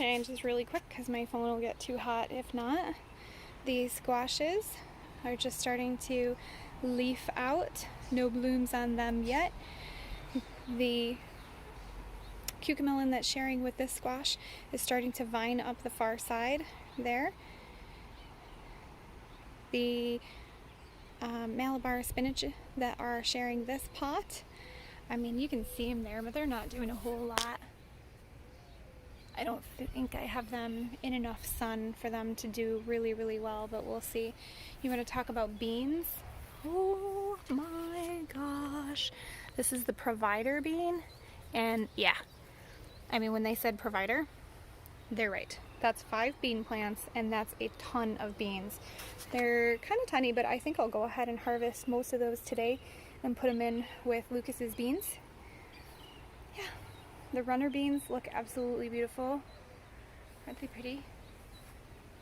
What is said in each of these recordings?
And just really quick, because my phone will get too hot if not, these squashes are just starting to leaf out. No blooms on them yet. The cucamelon that's sharing with this squash is starting to vine up the far side there. The Malabar spinach that are sharing this pot, I mean, you can see them there, but they're not doing a whole lot. I don't think I have them in enough sun for them to do really, really well, but we'll see. You want to talk about beans? Oh my gosh. This is the provider bean, and yeah, I mean, when they said provider, they're right. That's 5 bean plants, and that's a ton of beans. They're kind of tiny, but I think I'll go ahead and harvest most of those today and put them in with Lucas's beans. Yeah, the runner beans look absolutely beautiful. Aren't they pretty?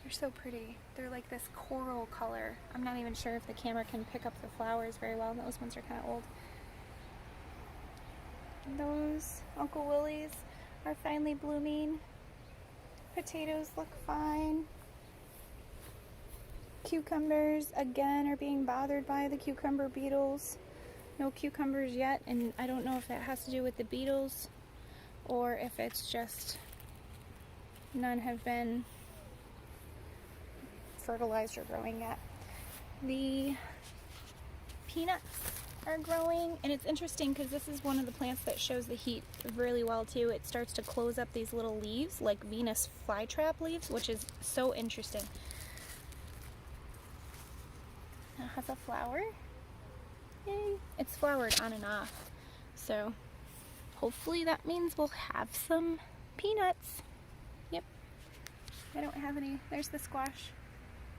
They're so pretty. They're like this coral color. I'm not even sure if the camera can pick up the flowers very well. Those ones are kind of old. Those Uncle Willie's are finally blooming. Potatoes look fine. Cucumbers, again, are being bothered by the cucumber beetles. No cucumbers yet, and I don't know if that has to do with the beetles or if it's just none have been fertilized or growing yet. The peanuts are growing, and it's interesting because this is one of the plants that shows the heat really well too. It starts to close up these little leaves like Venus flytrap leaves, which is so interesting. It has a flower. Yay! It's flowered on and off, so hopefully that means we'll have some peanuts. Yep. I don't have any. There's the squash.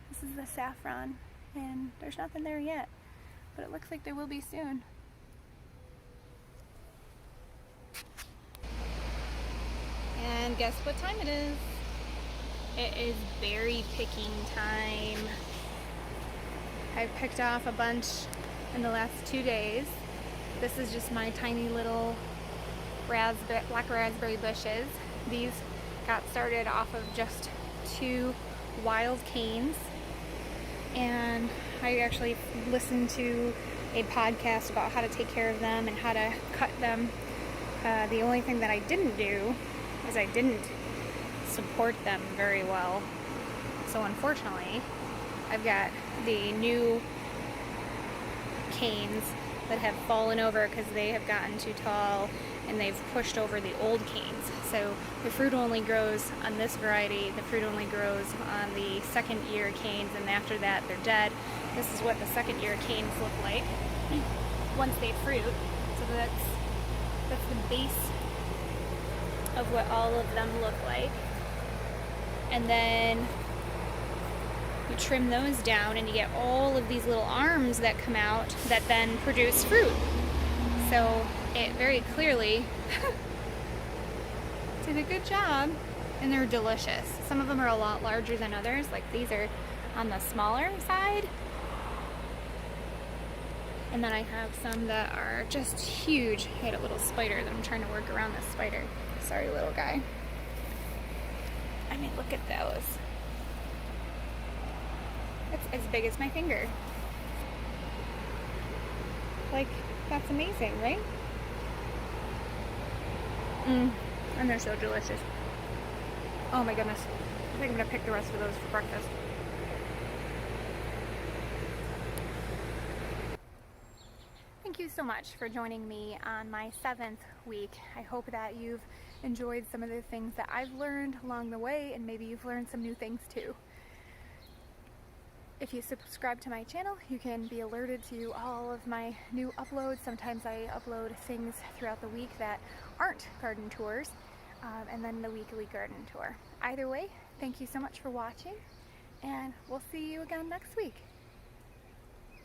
This is the saffron, and there's nothing there yet, but it looks like there will be soon. And guess what time it is? It is berry picking time. I've picked off a bunch in the last 2 days. This is just my tiny little black raspberry bushes. These got started off of just 2 wild canes, and I actually listened to a podcast about how to take care of them and how to cut them. The only thing that I didn't do is I didn't support them very well. So unfortunately, I've got the new canes that have fallen over because they have gotten too tall and they've pushed over the old canes. So the fruit only grows on this variety, the fruit only grows on the second year canes, and after that they're dead. This is what the second year canes look like once they fruit. So that's the base of what all of them look like. And then you trim those down and you get all of these little arms that come out that then produce fruit. So it very clearly did a good job, and they're delicious. Some of them are a lot larger than others, like these are on the smaller side. And then I have some that are just huge. I had a little spider that I'm trying to work around this spider. Sorry, little guy. I mean, look at those. It's as big as my finger. Like, that's amazing, right? And they're so delicious. Oh my goodness. I think I'm gonna pick the rest of those for breakfast. Thank you so much for joining me on my 7th week. I hope that you've enjoyed some of the things that I've learned along the way, and maybe you've learned some new things too. If you subscribe to my channel, you can be alerted to all of my new uploads. Sometimes I upload things throughout the week that aren't garden tours, and then the weekly garden tour. Either way, thank you so much for watching, and we'll see you again next week.